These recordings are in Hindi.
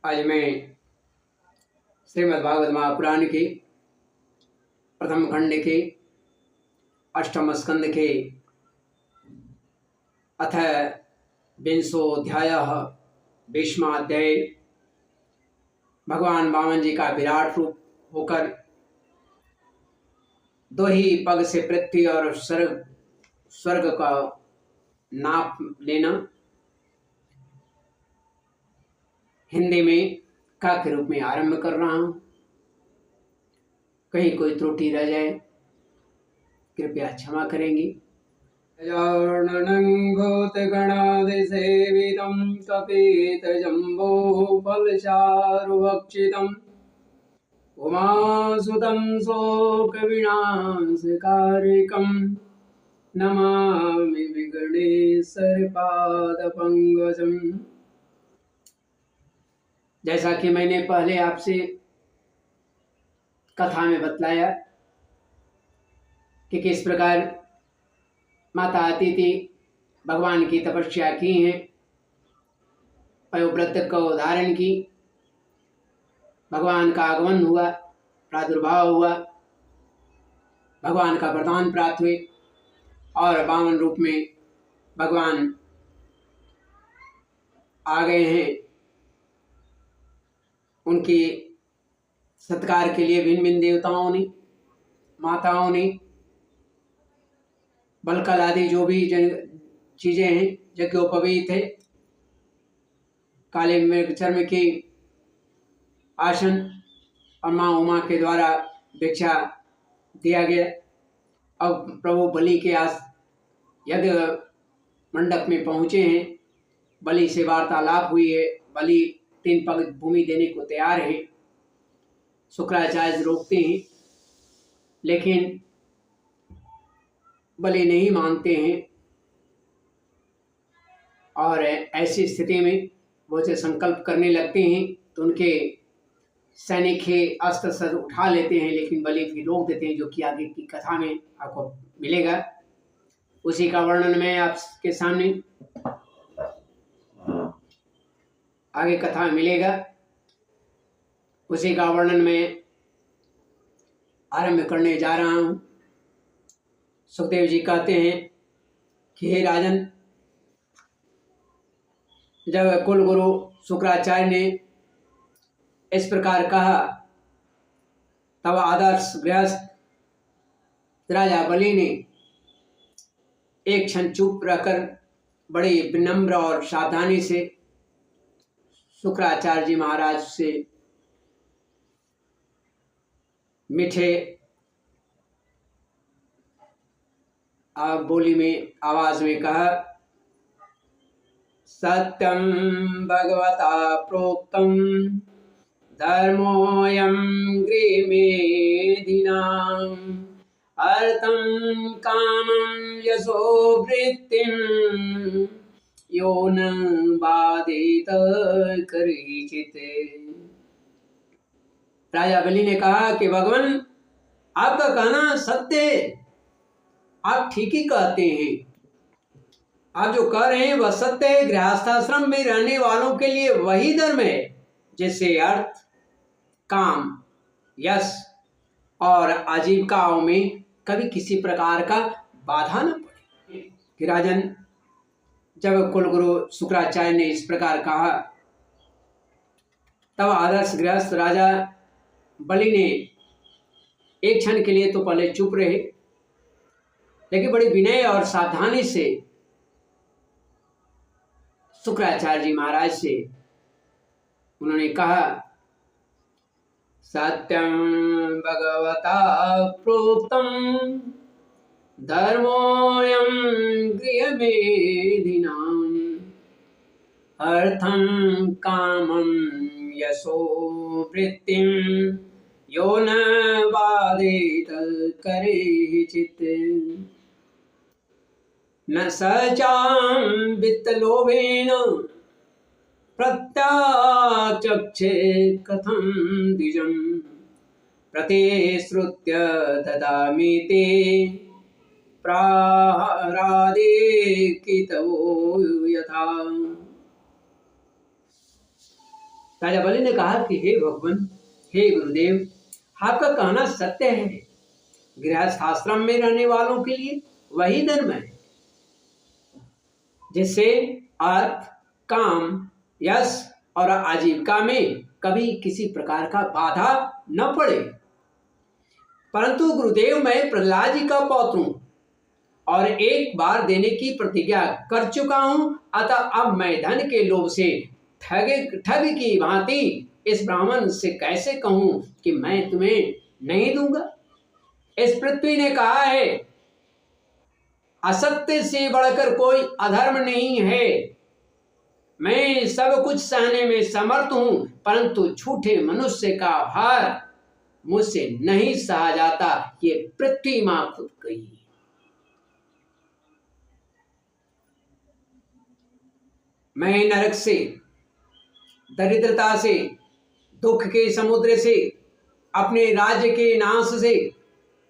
आज मैं श्रीमद् भागवत महापुराण के प्रथम खंड के अष्टम स्कंद के अथ विंशोऽध्यायः 20वां अध्याय भगवान वामन जी का विराट रूप होकर दो ही पग से पृथ्वी और स्वर्ग का नाप लेना हिंदी में का के रूप में आरंभ कर रहा हूँ। कहीं कोई त्रुटि रह जाए कृपया क्षमा करेंगे। गजाननं भूतगणादिसेवितं कपितजम्बूफलचारुभक्षितम् उमासुतं शोकविनाशकारिकं नमामि विघ्नेश्वरपादपङ्कजम्। जैसा कि मैंने पहले आपसे कथा में बतलाया कि किस प्रकार माता अदिति भगवान की तपस्या की है, पयोव्रत को धारण की, भगवान का आगमन हुआ, प्रादुर्भाव हुआ, भगवान का वरदान प्राप्त हुए और वामन रूप में भगवान आ गए हैं। उनके सत्कार के लिए भिन्न भिन्न देवताओं ने, माताओं ने, बलकल आदि जो भी चीजें हैं यज्ञोपवीत थे, काले मृग चर्म के आसन और माँ उमा के द्वारा भिक्षा दिया गया। अब प्रभु बलि के यज्ञ मंडप में पहुंचे हैं, बलि से वार्तालाप हुई है, बलि 3 पग भूमि देने को तैयार है। शुक्राचार्य रोकते हैं लेकिन बलि नहीं मानते हैं और ऐसी स्थिति में वो जो संकल्प करने लगते हैं तो उनके सैनिक ही अस्त्र शस्त्र उठा लेते हैं, लेकिन बलि फिर रोक देते हैं, जो कि आगे की कथा में आपको मिलेगा। उसी का वर्णन मैं आपके सामने आगे कथा में मिलेगा। उसी का वर्णन मैं आरंभ करने जा रहा हूं। सुखदेव जी कहते हैं कि हे राजन, जब कुल गुरु शुक्राचार्य ने इस प्रकार कहा तब आदर्श गृहस्थ राजा बलि ने एक क्षण चुप रहकर बड़ी विनम्र और सावधानी से शुक्राचार्य जी महाराज से मीठे बोली में आवाज में कहा, सत्यं भगवता प्रोक्तं धर्मोऽयं गृहमेधिनाम् अर्थं कामं यशो वृत्तिं यो न बाधित करिचित्। राजा बलि ने कहा कि भगवान, आपका कहना सत्य है, आप ठीक ही कहते हैं। आप जो कह रहे हैं वह सत्य है। गृहस्थाश्रम में रहने वालों के लिए वही धर्म है जिससे अर्थ, काम, यश और आजीविकाओं में कभी किसी प्रकार का बाधा न पड़े। कि राजन, जब कुलगुरु शुक्राचार्य ने इस प्रकार कहा तब आदर्श गृहस्थ राजा बलि ने एक क्षण के लिए तो पहले चुप रहे, लेकिन बड़ी विनय और सावधानी से शुक्राचार्य जी महाराज से उन्होंने कहा, सत्यं भगवता प्रोक्तं धर्मोऽयं गृहमेधिनाम् अर्थं कामं यशो वृत्तिं यो न बाधेत करिचित्। न सचां वित्तलोभेन प्रत्याचक्षे कथं द्विजं प्रतिश्रुत्य ददामि ते प्राहारादिकितवो यथा। राजा बलि ने कहा कि हे भगवान, हे गुरुदेव, आपका कहना सत्य है। गृहस्थ आश्रम में रहने वालों के लिए वही धर्म है जिससे अर्थ, काम, यश और आजीविका में कभी किसी प्रकार का बाधा न पड़े। परंतु गुरुदेव, मैं प्रहलाद जी का पौत्र हूं और एक बार देने की प्रतिज्ञा कर चुका हूं, अतः अब मैं धन के लोभ से ठग की भांति इस ब्राह्मण से कैसे कहूं कि मैं तुम्हें नहीं दूंगा। इस पृथ्वी ने कहा है, असत्य से बढ़कर कोई अधर्म नहीं है। मैं सब कुछ सहने में समर्थ हूं, परंतु झूठे मनुष्य का भार मुझसे नहीं सहा जाता। ये पृथ्वी मां खुद कही। मैं नरक से, दरिद्रता से, दुख के समुद्र से, अपने राज्य के नाश से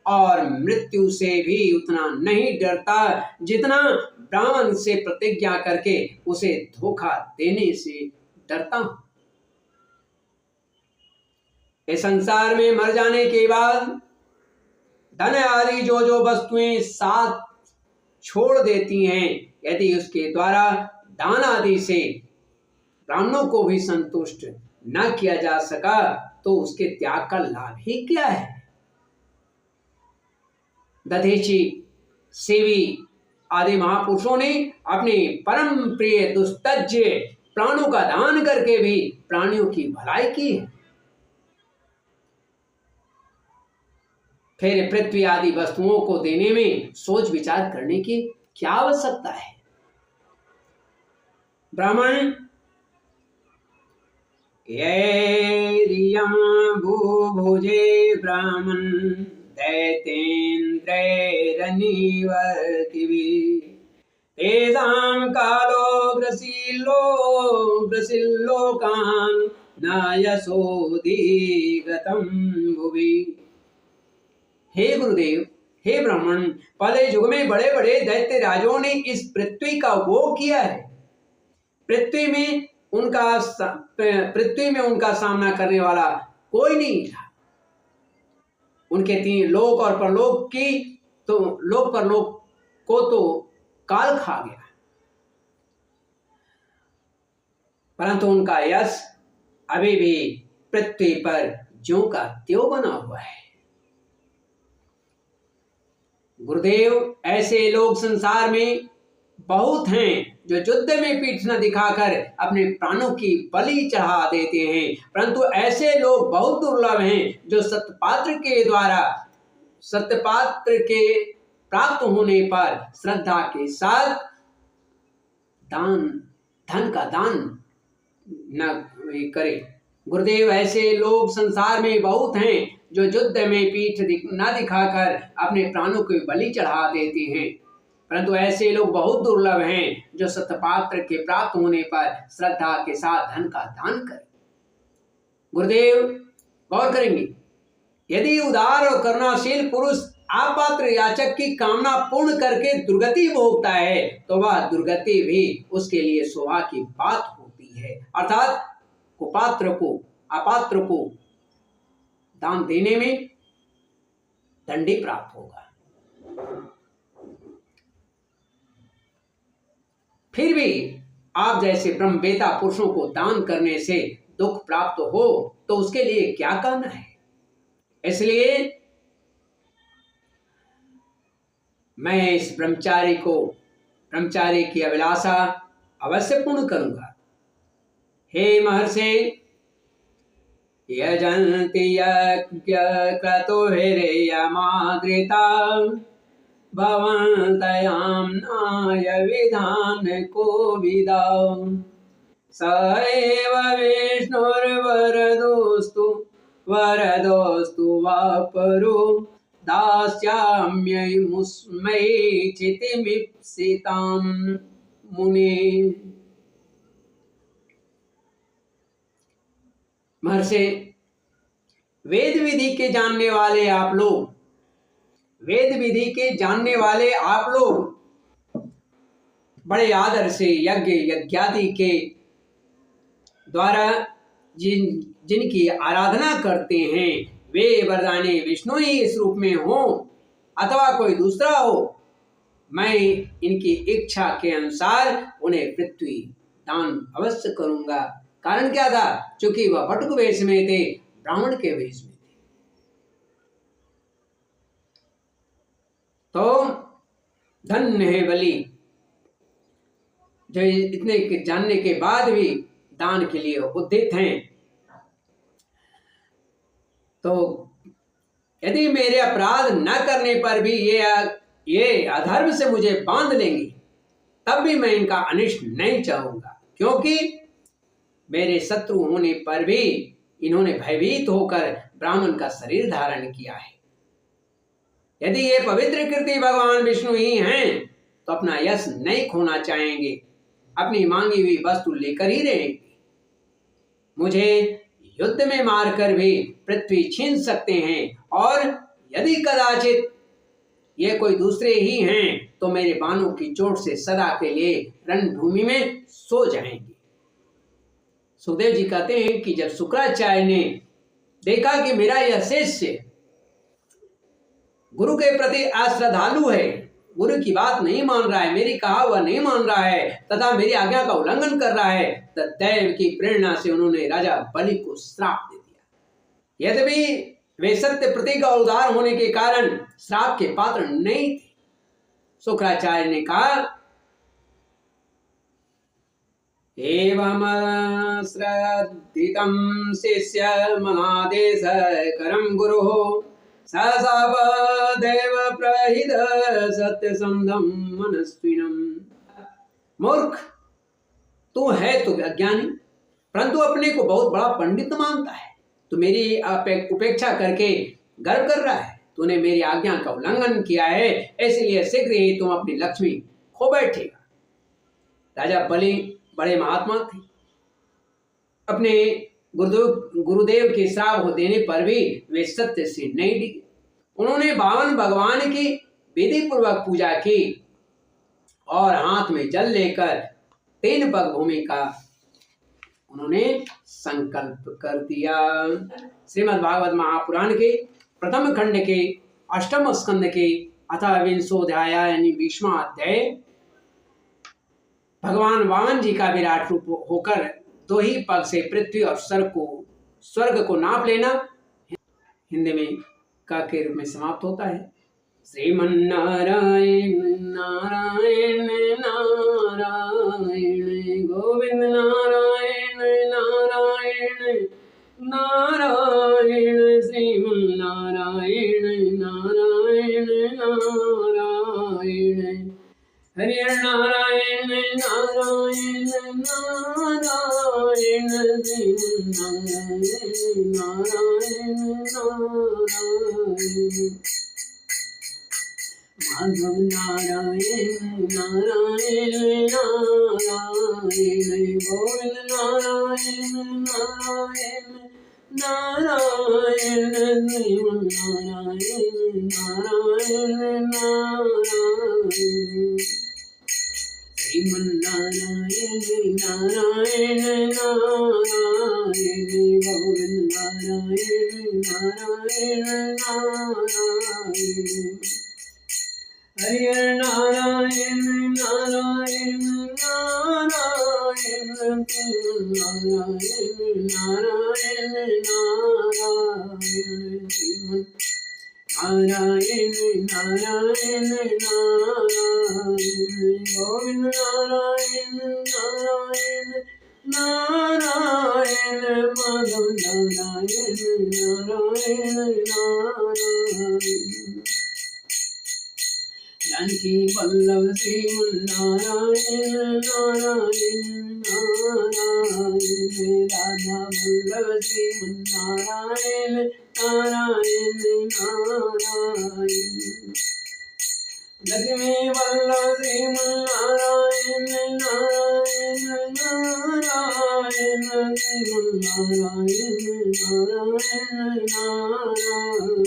और मृत्यु से भी उतना नहीं डरता जितना ब्राह्मण से प्रतिज्ञा करके उसे धोखा देने से डरता हूं। इस संसार में मर जाने के बाद धन आदि जो वस्तुएं साथ छोड़ देती हैं, यदि उसके द्वारा दान आदि से ब्राह्मणों को भी संतुष्ट न किया जा सका तो उसके त्याग का लाभ ही क्या है। दधीची, सेवी आदि महापुरुषों ने अपने परम प्रिय दुस्तज्य प्राणों का दान करके भी प्राणियों की भलाई की है। फिर पृथ्वी आदि वस्तुओं को देने में सोच विचार करने की क्या आवश्यकता है। ब्राह्मण भूभुजे ब्राह्मण दैतेन्द्रैरनिवर्तिभिः तेषां कालो ग्रसिल्लोकान् न यशोधिगतं भुवि। हे गुरुदेव, हे ब्राह्मण, पहले युग में बड़े बड़े दैत्य राजाओं ने इस पृथ्वी का भोग किया है। पृथ्वी में उनका सामना करने वाला कोई नहीं था। उनके 3 लोक और परलोक की तो लोक परलोक को तो काल खा गया, परंतु उनका यश अभी भी पृथ्वी पर ज्यों का त्यों बना हुआ है। गुरुदेव, ऐसे लोग संसार में बहुत हैं जो युद्ध में पीठ न दिखाकर अपने प्राणों की बलि चढ़ा देते हैं, परंतु ऐसे लोग बहुत दुर्लभ हैं जो सत्यपात्र के प्राप्त होने पर श्रद्धा के साथ धन का दान न करे। गुरुदेव, ऐसे लोग संसार में बहुत हैं जो युद्ध में पीठ न दिखाकर अपने प्राणों को बलि चढ़ा देते हैं, परंतु ऐसे लोग बहुत दुर्लभ हैं जो सत्यपात्र के प्राप्त होने पर श्रद्धा के साथ धन का दान करें। गुरुदेव, गौर करेंगे, यदि उदार और करुणाशील पुरुष अपात्र याचक की कामना पूर्ण करके दुर्गति भोगता है तो वह दुर्गति भी उसके लिए शोभा की बात होती है, अर्थात अपात्र को दान देने में दंडी प्राप्त होगा। फिर भी आप जैसे ब्रह्मवेता पुरुषों को दान करने से दुख प्राप्त हो तो उसके लिए क्या करना है। इसलिए मैं इस ब्रह्मचारी की अभिलाषा अवश्य पूर्ण करूंगा। हे महर्षि, यजन्ति यक्रतुर्हिर्यमादृता भवन्तयाम्नाय विधान कोविदा स एव विष्णुर्वरदोस्तु वा परो दास्याम्यमुस्मै चितिमीप्सितां मुने। महर्षि, वेद विधि के जानने वाले आप लोग बड़े आदर से यज्ञादि के द्वारा जिनकी आराधना करते हैं वे वरदानी विष्णु ही इस रूप में हो अथवा कोई दूसरा हो, मैं इनकी इच्छा के अनुसार उन्हें पृथ्वी दान अवश्य करूंगा। कारण क्या था? क्योंकि वह बटुक वेश में थे, ब्राह्मण के वेश में थे। तो धन्य है बलि जो इतने जानने के बाद भी दान के लिए उद्यत हैं। तो यदि मेरे अपराध न करने पर भी ये अधर्म से मुझे बांध लेंगे, तब भी मैं इनका अनिष्ट नहीं चाहूंगा, क्योंकि मेरे शत्रु होने पर भी इन्होंने भयभीत होकर ब्राह्मण का शरीर धारण किया है। यदि ये पवित्र कीर्ति भगवान विष्णु ही हैं तो अपना यश नहीं खोना चाहेंगे, अपनी मांगी हुई वस्तु लेकर ही रहेंगे। मुझे युद्ध में मारकर भी पृथ्वी छीन सकते हैं, और यदि कदाचित ये कोई दूसरे ही हैं तो मेरे बाणों की चोट से सदा के लिए रणभूमि में सो जाएंगे। सुखदेव जी कहते हैं कि जब शुक्राचार्य ने देखा कि मेरा यह शिष्य गुरु के प्रति अश्रद्धालु है, गुरु की बात नहीं मान रहा है, मेरी कहा हुआ नहीं मान रहा है तथा मेरी आज्ञा का उल्लंघन कर रहा है, तो दैव की प्रेरणा से उन्होंने राजा बलि को श्राप दे दिया। यद्यपि वे सत्य प्रतिज्ञा और उदार होने के कारण श्राप के पात्र नहीं थे। शुक्राचार्य ने कहा, एवं श्रद्धितं शिष्यमनादेश करं गुरुः ससावदेव प्रहित सत्यसंधं मनस्विनम्। मूर्ख, तू है तो अज्ञानी, परंतु अपने को बहुत बड़ा पंडित मानता है। तू मेरी उपेक्षा करके गर्व कर रहा है। तूने मेरी आज्ञा का उल्लंघन किया है, इसलिए शीघ्र ही तुम अपनी लक्ष्मी खो बैठेगा। राजा बलि बड़े महात्मा थे। अपने गुरुदेव के श्राप देने पर भी वे सत्य से नहीं डिगे। उन्होंने 52 भगवान की विधि पूर्वक पूजा की और हाथ में जल लेकर 3 पग भूमि का उन्होंने संकल्प कर दिया। श्रीमद् भागवत महापुराण के प्रथम खंड के 8वें स्कंद के अथवा 20वां यानी 20वां अध्याय, भगवान वामन जी का विराट रूप होकर 2 ही पग से पृथ्वी और स्वर्ग को नाप लेना हिंदी में का के रूप में समाप्त होता है। श्रीमन्नारायण नारायण नारायण गोविंद नारायण नारायण नारायण श्रीमन्नारायण नारायण नारायण हरि नारायण नारायण नारायण नारायण नारायण माधव नारायण नारायण नारायण गोविंद नारायण नारायण नारायण नारायण नारायण नारायण श्रीमन्नारायण नारायण नारायण गोविंद नारायण नारायण नारायण हरि नारायण नारायण नारायण नारायण नारायण नारायण नारायण नारायण नारायण गोविंद नारायण नारायण नारायण माधव नारायण नारायण नारायण जानकी वल्लभ श्रीमन्नारायण नारायण नारायण राधा वल्लभ श्रीमन्नारायण नारायण नारायण लक्ष्मी वल्लभ श्रीमन्नारायण नारायण नारायण श्रीमन्नारायण नारायण नारायण